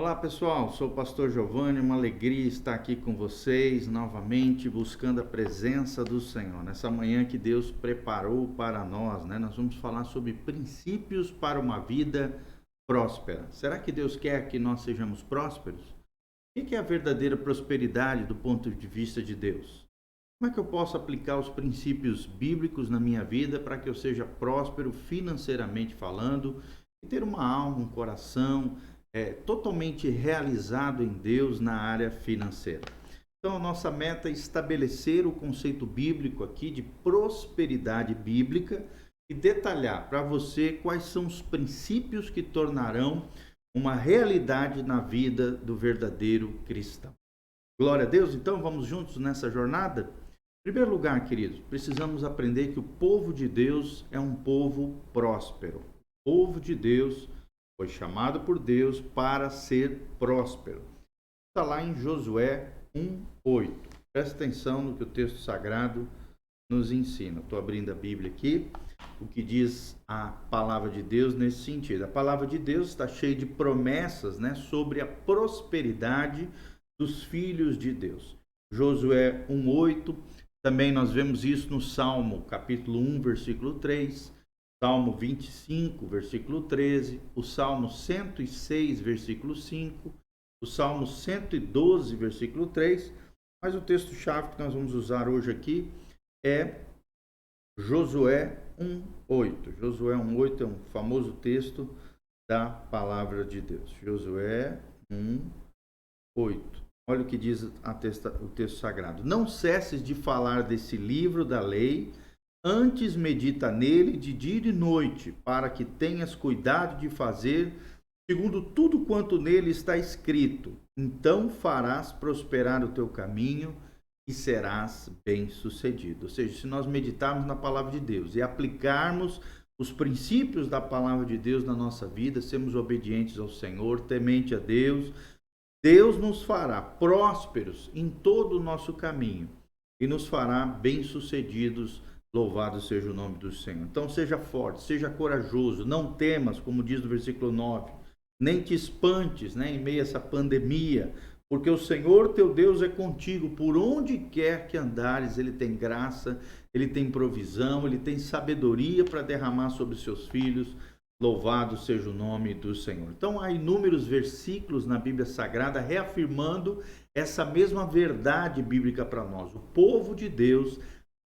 Olá pessoal, sou o pastor Giovanni, uma alegria estar aqui com vocês novamente, buscando a presença do Senhor. Nessa manhã que Deus preparou para nós, nós vamos falar sobre princípios para uma vida próspera. Será que Deus quer que nós sejamos prósperos? O que é a verdadeira prosperidade do ponto de vista de Deus? Como é que eu posso aplicar os princípios bíblicos na minha vida para que eu seja próspero financeiramente falando e ter uma alma, um coração totalmente realizado em Deus na área financeira? Então, a nossa meta é estabelecer o conceito bíblico aqui de prosperidade bíblica e detalhar para você quais são os princípios que tornarão uma realidade na vida do verdadeiro cristão. Glória a Deus, então vamos juntos nessa jornada? Em primeiro lugar, queridos, precisamos aprender que o povo de Deus é um povo próspero. O povo de Deus foi chamado por Deus para ser próspero. Está lá em Josué 1:8. Presta atenção no que o texto sagrado nos ensina. Estou abrindo a Bíblia aqui, o que diz a palavra de Deus nesse sentido. A palavra de Deus está cheia de promessas, sobre a prosperidade dos filhos de Deus. Josué 1:8, também nós vemos isso no Salmo, capítulo 1, versículo 3, Salmo 25, versículo 13, o Salmo 106, versículo 5, o Salmo 112, versículo 3, mas o texto-chave que nós vamos usar hoje aqui é Josué 1:8. Josué 1:8 é um famoso texto da palavra de Deus. Josué 1:8. Olha o que diz o texto sagrado. Não cesses de falar desse livro da lei, antes medita nele de dia e de noite, para que tenhas cuidado de fazer segundo tudo quanto nele está escrito. Então farás prosperar o teu caminho e serás bem-sucedido. Ou seja, se nós meditarmos na palavra de Deus e aplicarmos os princípios da palavra de Deus na nossa vida, sermos obedientes ao Senhor, temente a Deus, Deus nos fará prósperos em todo o nosso caminho e nos fará bem-sucedidos. Louvado seja o nome do Senhor. Então seja forte, seja corajoso, não temas, como diz no versículo 9, nem te espantes, em meio a essa pandemia, porque o Senhor teu Deus é contigo, por onde quer que andares. Ele tem graça, Ele tem provisão, Ele tem sabedoria para derramar sobre os seus filhos. Louvado seja o nome do Senhor. Então há inúmeros versículos na Bíblia Sagrada reafirmando essa mesma verdade bíblica para nós. O povo de Deus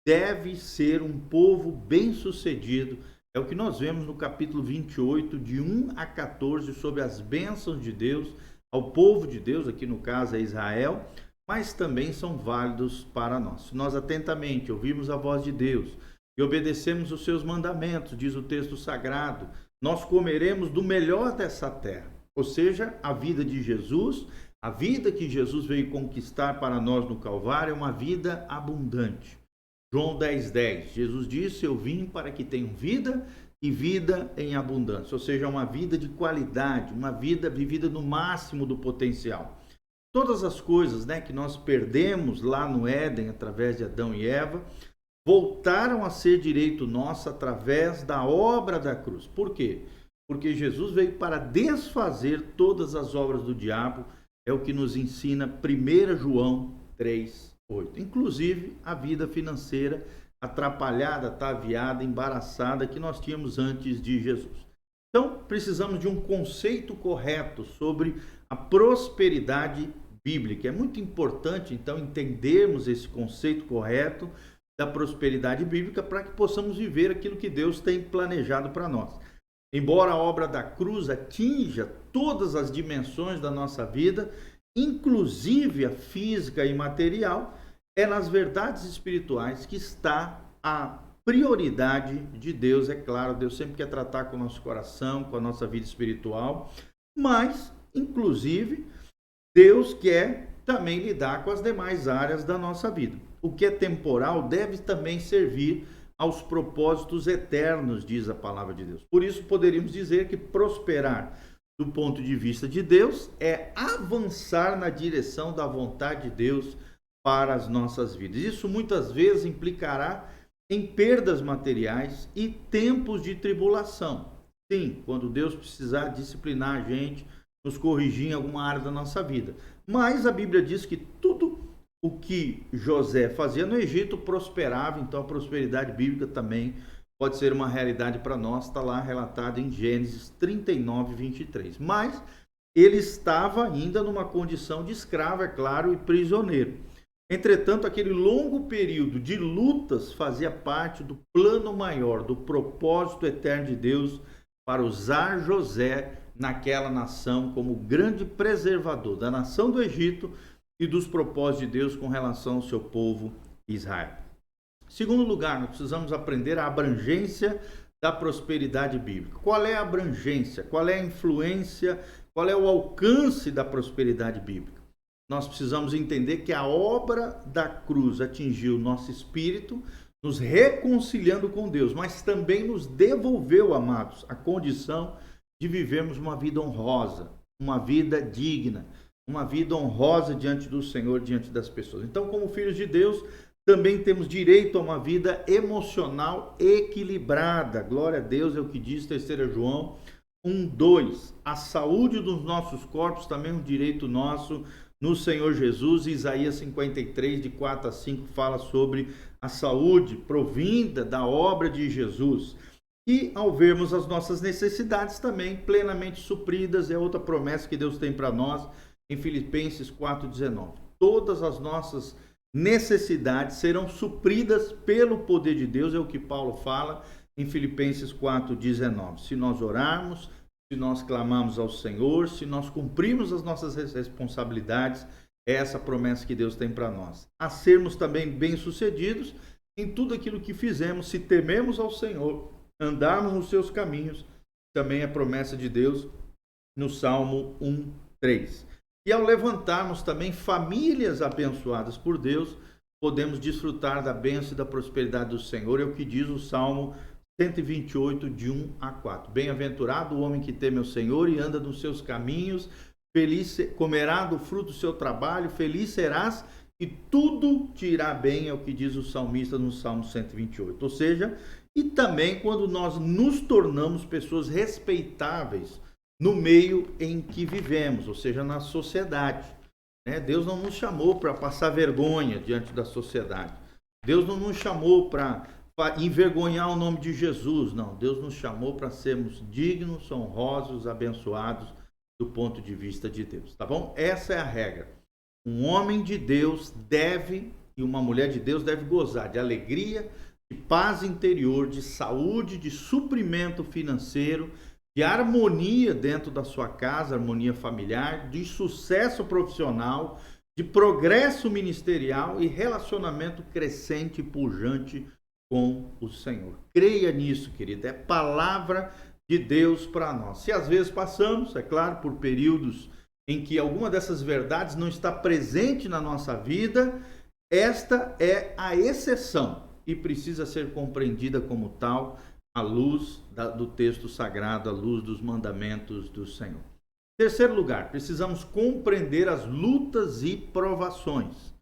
deve ser um povo bem-sucedido. É o que nós vemos no capítulo 28, de 1 a 14, sobre as bênçãos de Deus ao povo de Deus, aqui no caso é Israel, mas também são válidos para nós. Se nós atentamente ouvirmos a voz de Deus e obedecemos os seus mandamentos, diz o texto sagrado, nós comeremos do melhor dessa terra. Ou seja, a vida de Jesus, a vida que Jesus veio conquistar para nós no Calvário, é uma vida abundante. João 10:10, Jesus disse, eu vim para que tenham vida e vida em abundância, ou seja, uma vida de qualidade, uma vida vivida no máximo do potencial. Todas as coisas que nós perdemos lá no Éden, através de Adão e Eva, voltaram a ser direito nosso através da obra da cruz. Por quê? Porque Jesus veio para desfazer todas as obras do diabo, é o que nos ensina 1 João 3:8. Inclusive a vida financeira atrapalhada, ataviada, embaraçada que nós tínhamos antes de Jesus. Então, precisamos de um conceito correto sobre a prosperidade bíblica. É muito importante, então, entendermos esse conceito correto da prosperidade bíblica para que possamos viver aquilo que Deus tem planejado para nós. Embora a obra da cruz atinja todas as dimensões da nossa vida, inclusive a física e material, é nas verdades espirituais que está a prioridade de Deus. É claro, Deus sempre quer tratar com o nosso coração, com a nossa vida espiritual, mas, inclusive, Deus quer também lidar com as demais áreas da nossa vida. O que é temporal deve também servir aos propósitos eternos, diz a palavra de Deus. Por isso, poderíamos dizer que prosperar do ponto de vista de Deus é avançar na direção da vontade de Deus para as nossas vidas. Isso muitas vezes implicará em perdas materiais e tempos de tribulação. Sim, quando Deus precisar disciplinar a gente nos corrigir em alguma área da nossa vida. Mas a Bíblia diz que tudo o que José fazia no Egito prosperava, então a prosperidade bíblica também pode ser uma realidade para nós, está lá relatado em Gênesis 39, 23. Mas ele estava ainda numa condição de escravo, é claro, e prisioneiro. Entretanto, aquele longo período de lutas fazia parte do plano maior, do propósito eterno de Deus para usar José naquela nação como grande preservador da nação do Egito e dos propósitos de Deus com relação ao seu povo Israel. Segundo lugar, nós precisamos aprender a abrangência da prosperidade bíblica. Qual é a abrangência? Qual é a influência? Qual é o alcance da prosperidade bíblica? Nós precisamos entender que a obra da cruz atingiu nosso espírito, nos reconciliando com Deus, mas também nos devolveu, amados, a condição de vivermos uma vida honrosa, uma vida digna, uma vida honrosa diante do Senhor, diante das pessoas. Então, como filhos de Deus, também temos direito a uma vida emocional equilibrada. Glória a Deus, é o que diz 3 João 1:2. A saúde dos nossos corpos também é um direito nosso no Senhor Jesus. Isaías 53, de 4 a 5, fala sobre a saúde provinda da obra de Jesus. E ao vermos as nossas necessidades também plenamente supridas, é outra promessa que Deus tem para nós em Filipenses 4:19. Todas as nossas necessidades serão supridas pelo poder de Deus, é o que Paulo fala em Filipenses 4:19. Se nós orarmos, se nós clamarmos ao Senhor, se nós cumprirmos as nossas responsabilidades, é essa promessa que Deus tem para nós. A sermos também bem-sucedidos em tudo aquilo que fizemos, se tememos ao Senhor, andarmos nos seus caminhos, também é promessa de Deus no Salmo 1:3. E ao levantarmos também famílias abençoadas por Deus, podemos desfrutar da bênção e da prosperidade do Senhor, é o que diz o Salmo 128, de 1 a 4. Bem-aventurado o homem que teme ao Senhor e anda nos seus caminhos, feliz comerá do fruto do seu trabalho, feliz serás e tudo te irá bem, é o que diz o salmista no Salmo 128. Ou seja, e também quando nós nos tornamos pessoas respeitáveis no meio em que vivemos, ou seja, na sociedade. Deus não nos chamou para passar vergonha diante da sociedade. Deus não nos chamou para envergonhar o nome de Jesus. Não, Deus nos chamou para sermos dignos, honrosos, abençoados do ponto de vista de Deus. Tá bom? Essa é a regra. Um homem de Deus deve, e uma mulher de Deus deve gozar de alegria, de paz interior, de saúde, de suprimento financeiro, de harmonia dentro da sua casa, harmonia familiar, de sucesso profissional, de progresso ministerial e relacionamento crescente e pujante com o Senhor. Creia nisso, querido, é palavra de Deus para nós. Se às vezes passamos, é claro, por períodos em que alguma dessas verdades não está presente na nossa vida, esta é a exceção e precisa ser compreendida como tal, à luz do texto sagrado, à luz dos mandamentos do Senhor. Terceiro lugar, precisamos compreender as lutas e provações.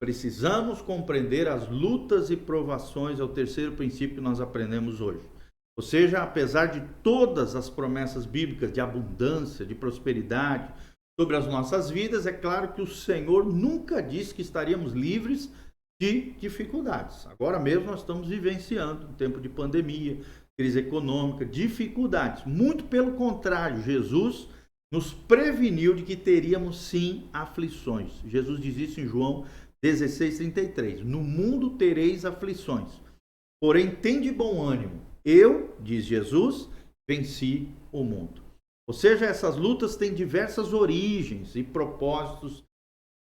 Precisamos compreender as lutas e provações, é o terceiro princípio que nós aprendemos hoje. Ou seja, apesar de todas as promessas bíblicas de abundância, de prosperidade sobre as nossas vidas, é claro que o Senhor nunca disse que estaríamos livres de dificuldades. Agora mesmo nós estamos vivenciando um tempo de pandemia, crise econômica, dificuldades. Muito pelo contrário, Jesus nos preveniu de que teríamos sim aflições. Jesus diz isso em João 16:33. No mundo tereis aflições, porém tende bom ânimo. Eu, diz Jesus, venci o mundo. Ou seja, essas lutas têm diversas origens e propósitos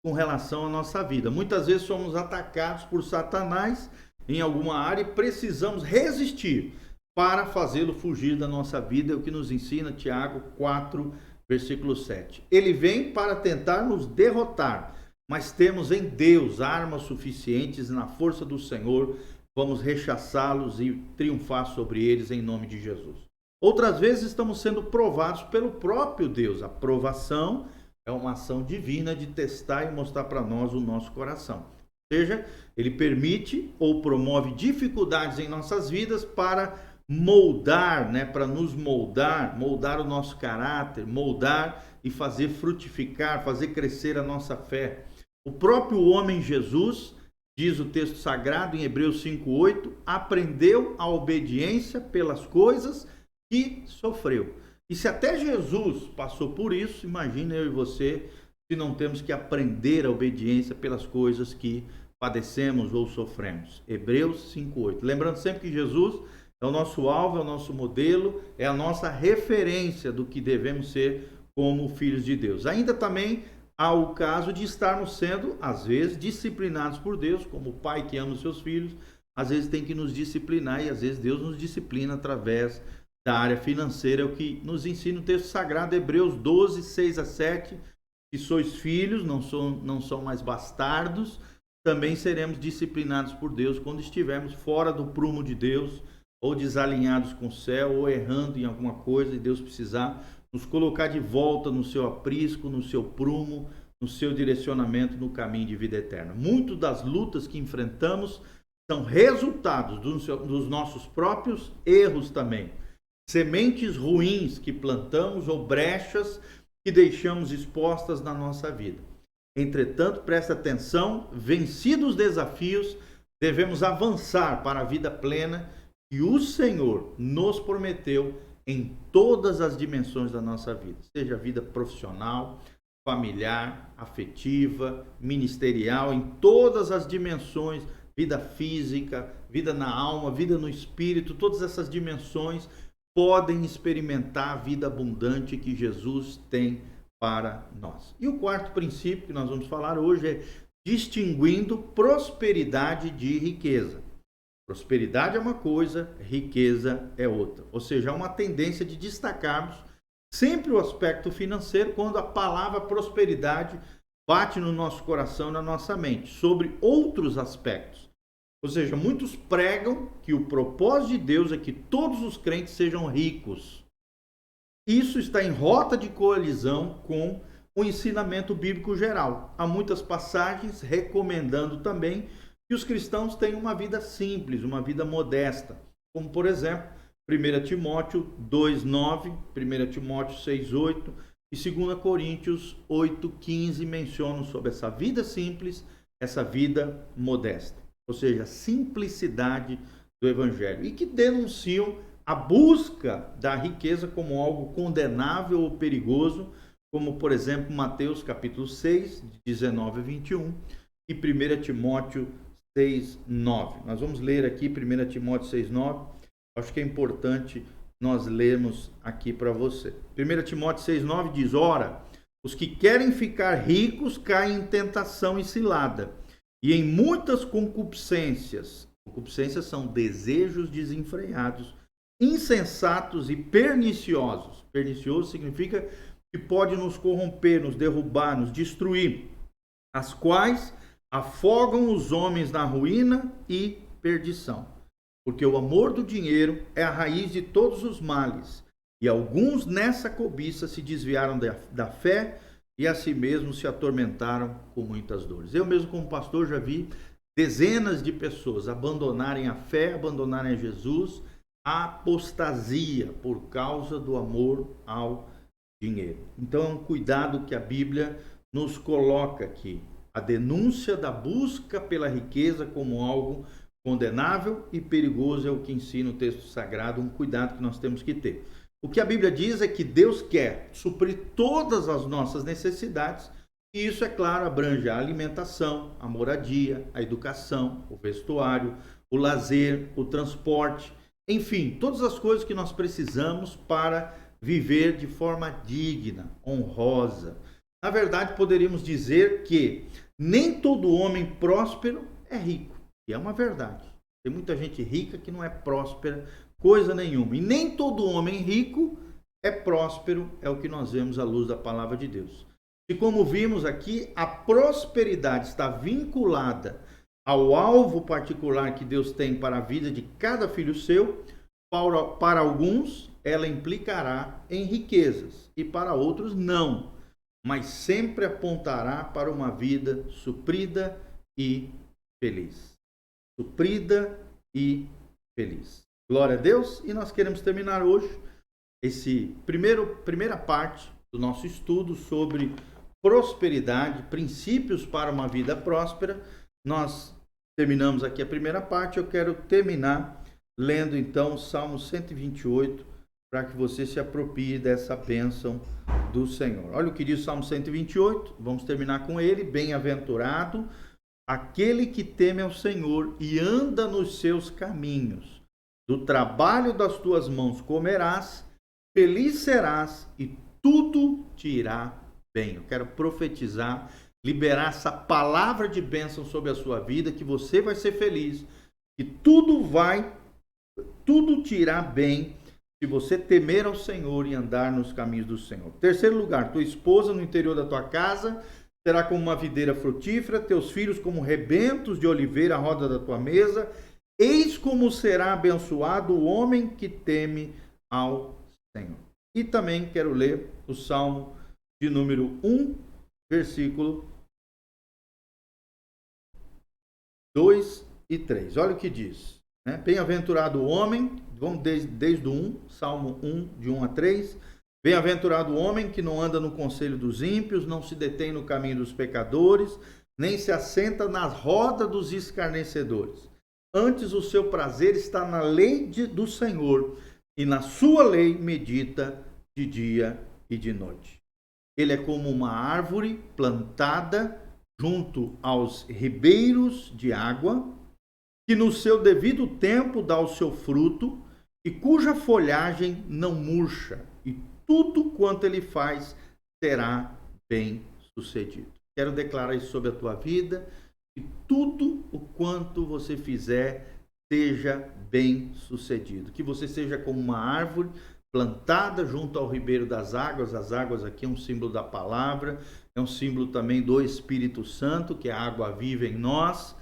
com relação à nossa vida. Muitas vezes somos atacados por Satanás em alguma área e precisamos resistir para fazê-lo fugir da nossa vida, é o que nos ensina Tiago 4, versículo 7. Ele vem para tentar nos derrotar, mas temos em Deus armas suficientes e na força do Senhor vamos rechaçá-los e triunfar sobre eles em nome de Jesus. Outras vezes estamos sendo provados pelo próprio Deus. A provação é uma ação divina de testar e mostrar para nós o nosso coração. Ou seja, ele permite ou promove dificuldades em nossas vidas para moldar, né, para nos moldar, moldar o nosso caráter, moldar e fazer frutificar, fazer crescer a nossa fé. O próprio homem Jesus, diz o texto sagrado em Hebreus 5:8, aprendeu a obediência pelas coisas que sofreu. E se até Jesus passou por isso, imagina eu e você, se não temos que aprender a obediência pelas coisas que padecemos ou sofremos. Hebreus 5:8. Lembrando sempre que Jesus é o nosso alvo, é o nosso modelo, é a nossa referência do que devemos ser como filhos de Deus. Ainda também há o caso de estarmos sendo, às vezes, disciplinados por Deus, como o pai que ama os seus filhos, às vezes tem que nos disciplinar e às vezes Deus nos disciplina através da área financeira, é o que nos ensina o texto sagrado, Hebreus 12, 6-7, que sois filhos, não são mais bastardos, também seremos disciplinados por Deus quando estivermos fora do prumo de Deus, ou desalinhados com o céu, ou errando em alguma coisa e Deus precisar nos colocar de volta no seu aprisco, no seu prumo, no seu direcionamento no caminho de vida eterna. Muitas das lutas que enfrentamos são resultados dos nossos próprios erros também. Sementes ruins que plantamos ou brechas que deixamos expostas na nossa vida. Entretanto, presta atenção, vencidos os desafios, devemos avançar para a vida plena que o Senhor nos prometeu em todas as dimensões da nossa vida, seja a vida profissional, familiar, afetiva, ministerial, em todas as dimensões, vida física, vida na alma, vida no espírito, todas essas dimensões podem experimentar a vida abundante que Jesus tem para nós. E o quarto princípio que nós vamos falar hoje é distinguindo prosperidade de riqueza. Prosperidade é uma coisa, riqueza é outra. Ou seja, há uma tendência de destacarmos sempre o aspecto financeiro quando a palavra prosperidade bate no nosso coração, na nossa mente, sobre outros aspectos. Ou seja, muitos pregam que o propósito de Deus é que todos os crentes sejam ricos. Isso está em rota de colisão com o ensinamento bíblico geral. Há muitas passagens recomendando também que os cristãos tenham uma vida simples, uma vida modesta. Como, por exemplo, 1 Timóteo 2:9, 1 Timóteo 6:8 e 2 Coríntios 8:15 mencionam sobre essa vida simples, essa vida modesta. Ou seja, a simplicidade do Evangelho. E que denunciam a busca da riqueza como algo condenável ou perigoso, como, por exemplo, Mateus capítulo 6, de 19-21 e 1 Timóteo 6:9. Nós vamos ler aqui 1 Timóteo 6:9. Acho que é importante nós lermos aqui para você. 1 Timóteo 6:9 diz: ora, os que querem ficar ricos caem em tentação e cilada, e em muitas concupiscências. Concupiscências são desejos desenfreados, insensatos e perniciosos. Pernicioso significa que pode nos corromper, nos derrubar, nos destruir, as quais afogam os homens na ruína e perdição. Porque o amor do dinheiro é a raiz de todos os males, e alguns nessa cobiça se desviaram da fé e a si mesmos se atormentaram com muitas dores. Eu mesmo, como pastor, já vi dezenas de pessoas abandonarem a fé, abandonarem a Jesus, a apostasia por causa do amor ao dinheiro. Então é um cuidado que a Bíblia nos coloca aqui. A denúncia da busca pela riqueza como algo condenável e perigoso é o que ensina o texto sagrado, um cuidado que nós temos que ter. O que a Bíblia diz é que Deus quer suprir todas as nossas necessidades, e isso, é claro, abrange a alimentação, a moradia, a educação, o vestuário, o lazer, o transporte, enfim, todas as coisas que nós precisamos para viver de forma digna, honrosa. Na verdade, poderíamos dizer que nem todo homem próspero é rico, e é uma verdade. Tem muita gente rica que não é próspera coisa nenhuma. E nem todo homem rico é próspero, é o que nós vemos à luz da palavra de Deus. E como vimos aqui, a prosperidade está vinculada ao alvo particular que Deus tem para a vida de cada filho seu. Para alguns, ela implicará em riquezas e para outros não, mas sempre apontará para uma vida suprida e feliz. Suprida e feliz. Glória a Deus. E nós queremos terminar hoje primeira parte do nosso estudo sobre prosperidade, princípios para uma vida próspera. Nós terminamos aqui a primeira parte. Eu quero terminar lendo então o Salmo 128, para que você se aproprie dessa bênção do Senhor. Olha o que diz o Salmo 128, vamos terminar com ele. Bem-aventurado aquele que teme ao Senhor e anda nos seus caminhos. Do trabalho das tuas mãos comerás, feliz serás e tudo te irá bem. Eu quero profetizar, liberar essa palavra de bênção sobre a sua vida, que você vai ser feliz, que tudo te irá bem, se você temer ao Senhor e andar nos caminhos do Senhor. Terceiro lugar, tua esposa no interior da tua casa será como uma videira frutífera, teus filhos como rebentos de oliveira à roda da tua mesa. Eis como será abençoado o homem que teme ao Senhor. E também quero ler o Salmo de número 1, versículo 2 e 3. Olha o que diz. Bem-aventurado o homem, vamos desde o 1, Salmo 1, de 1 a 3. Bem-aventurado o homem que não anda no conselho dos ímpios, não se detém no caminho dos pecadores, nem se assenta na roda dos escarnecedores. Antes o seu prazer está na lei do Senhor, e na sua lei medita de dia e de noite. Ele é como uma árvore plantada junto aos ribeiros de água, que no seu devido tempo dá o seu fruto, e cuja folhagem não murcha, e tudo quanto ele faz será bem sucedido. Quero declarar isso sobre a tua vida, que tudo o quanto você fizer seja bem sucedido. Que você seja como uma árvore plantada junto ao ribeiro das águas. As águas aqui é um símbolo da palavra, é um símbolo também do Espírito Santo, que é a água viva em nós.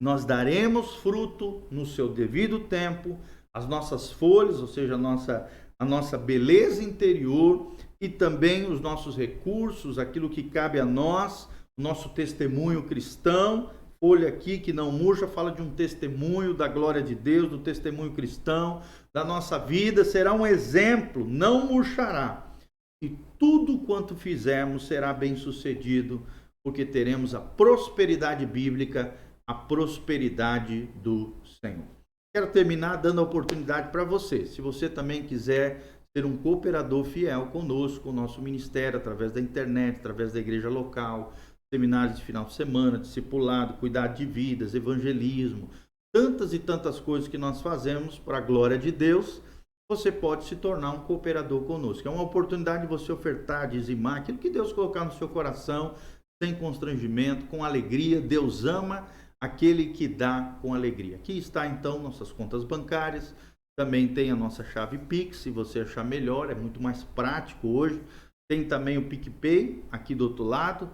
Nós daremos fruto no seu devido tempo, as nossas folhas, ou seja, a nossa beleza interior, e também os nossos recursos, aquilo que cabe a nós, o nosso testemunho cristão. Folha aqui que não murcha, fala de um testemunho da glória de Deus, do testemunho cristão, da nossa vida, será um exemplo, não murchará. E tudo quanto fizermos será bem sucedido, porque teremos a prosperidade bíblica, a prosperidade do Senhor. Quero terminar dando a oportunidade para você. Se você também quiser ser um cooperador fiel conosco, o nosso ministério, através da internet, através da igreja local, seminários de final de semana, discipulado, cuidado de vidas, evangelismo, tantas e tantas coisas que nós fazemos para a glória de Deus, você pode se tornar um cooperador conosco. É uma oportunidade de você ofertar, dizimar aquilo que Deus colocar no seu coração, sem constrangimento, com alegria. Deus ama aquele que dá com alegria. Aqui está então nossas contas bancárias, também tem a nossa chave Pix, se você achar melhor, é muito mais prático hoje. Tem também o PicPay aqui do outro lado,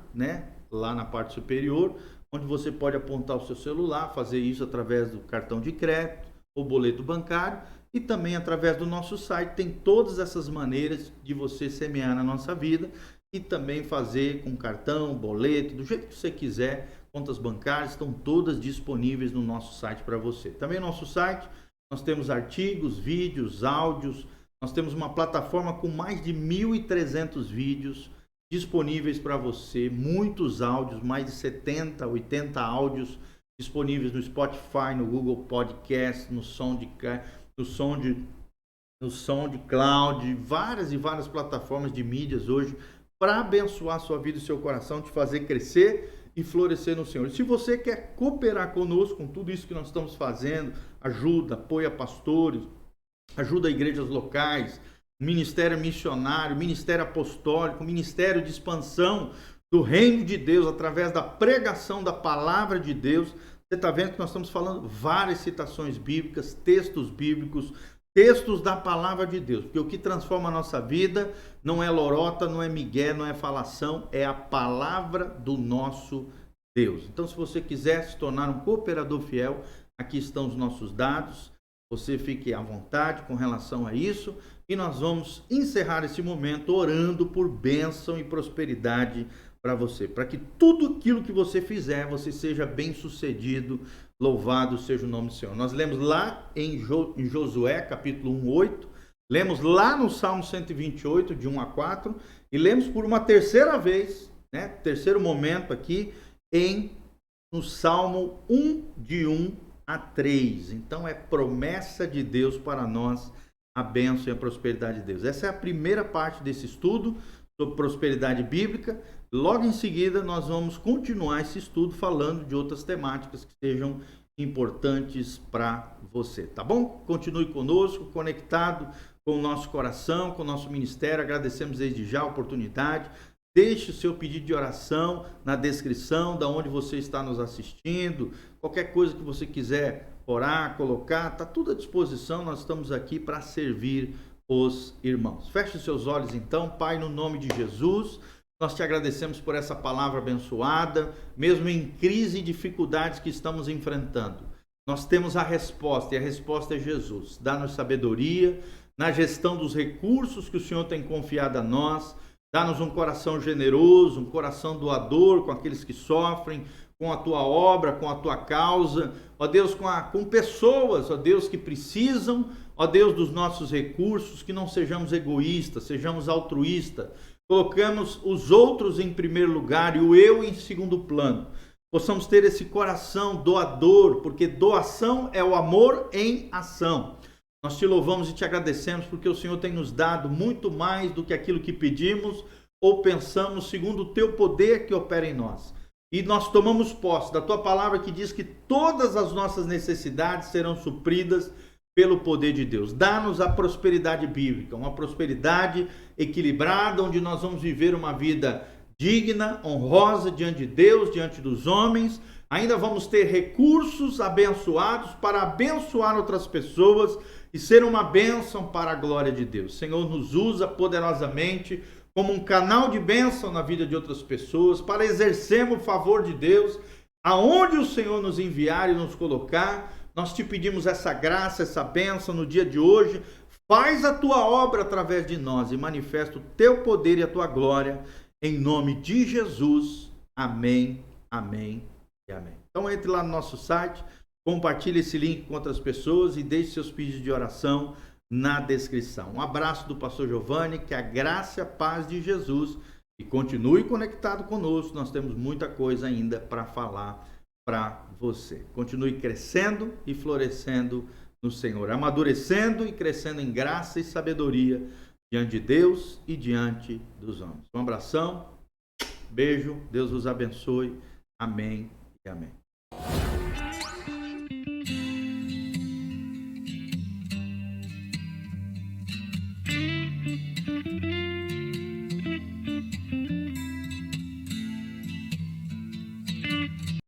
lá na parte superior, onde você pode apontar o seu celular, fazer isso através do cartão de crédito ou boleto bancário, e também através do nosso site. Tem todas essas maneiras de você semear na nossa vida e também fazer com cartão, boleto, do jeito que você quiser. Contas bancárias estão todas disponíveis no nosso site para você. Também no nosso site nós temos artigos, vídeos, áudios. Nós temos uma plataforma com mais de 1.300 vídeos disponíveis para você, muitos áudios, mais de 70, 80 áudios disponíveis no Spotify, no Google Podcast, no SoundCloud, várias e várias plataformas de mídias hoje para abençoar a sua vida e seu coração, te fazer crescer e florescer no Senhor. E se você quer cooperar conosco com tudo isso que nós estamos fazendo, apoia pastores, ajuda igrejas locais, ministério missionário, ministério apostólico, ministério de expansão do reino de Deus através da pregação da palavra de Deus. Você está vendo que nós estamos falando várias citações bíblicas, textos bíblicos, textos da palavra de Deus, porque o que transforma a nossa vida não é lorota, não é migué, não é falação, é a palavra do nosso Deus. Então, se você quiser se tornar um cooperador fiel, aqui estão os nossos dados, você fique à vontade com relação a isso, e nós vamos encerrar esse momento orando por bênção e prosperidade para você, para que tudo aquilo que você fizer, você seja bem sucedido Louvado seja o nome do Senhor. Nós lemos lá em Josué, capítulo 1, 8. Lemos lá no Salmo 128, de 1 a 4. E lemos por uma terceira vez, né? Terceiro momento aqui, no Salmo 1, de 1 a 3. Então é promessa de Deus para nós, a bênção e a prosperidade de Deus. Essa é a primeira parte desse estudo sobre prosperidade bíblica. Logo em seguida nós vamos continuar esse estudo falando de outras temáticas que sejam importantes para você, tá bom? Continue conosco, conectado com o nosso coração, com o nosso ministério. Agradecemos desde já a oportunidade. Deixe o seu pedido de oração na descrição, da onde você está nos assistindo. Qualquer coisa que você quiser orar, colocar, está tudo à disposição. Nós estamos aqui para servir os irmãos. Feche os seus olhos então. Pai, no nome de Jesus, nós te agradecemos por essa palavra abençoada, mesmo em crise e dificuldades que estamos enfrentando. Nós temos a resposta, e a resposta é Jesus. Dá-nos sabedoria na gestão dos recursos que o Senhor tem confiado a nós. Dá-nos um coração generoso, um coração doador com aqueles que sofrem, com a tua obra, com a tua causa. Ó Deus, com pessoas, ó Deus, que precisam, ó Deus, dos nossos recursos, que não sejamos egoístas, sejamos altruístas. Colocamos os outros em primeiro lugar e o eu em segundo plano. Possamos ter esse coração doador, porque doação é o amor em ação. Nós te louvamos e te agradecemos porque o Senhor tem nos dado muito mais do que aquilo que pedimos ou pensamos, segundo o teu poder que opera em nós. E nós tomamos posse da tua palavra que diz que todas as nossas necessidades serão supridas pelo poder de Deus. Dá-nos a prosperidade bíblica, uma prosperidade equilibrada, onde nós vamos viver uma vida digna, honrosa diante de Deus, diante dos homens. Ainda vamos ter recursos abençoados para abençoar outras pessoas e ser uma bênção para a glória de Deus. Senhor, nos usa poderosamente como um canal de bênção na vida de outras pessoas, para exercermos o favor de Deus, aonde o Senhor nos enviar e nos colocar. Nós te pedimos essa graça, essa bênção no dia de hoje. Faz a tua obra através de nós e manifesta o teu poder e a tua glória, em nome de Jesus. Amém, amém e amém. Então entre lá no nosso site, compartilhe esse link com outras pessoas e deixe seus pedidos de oração na descrição. Um abraço do pastor Giovanni, que a graça e a paz de Jesus, e continue conectado conosco. Nós temos muita coisa ainda para falar para você. Continue crescendo e florescendo no Senhor, amadurecendo e crescendo em graça e sabedoria diante de Deus e diante dos homens. Um abração, beijo, Deus vos abençoe. Amém e amém.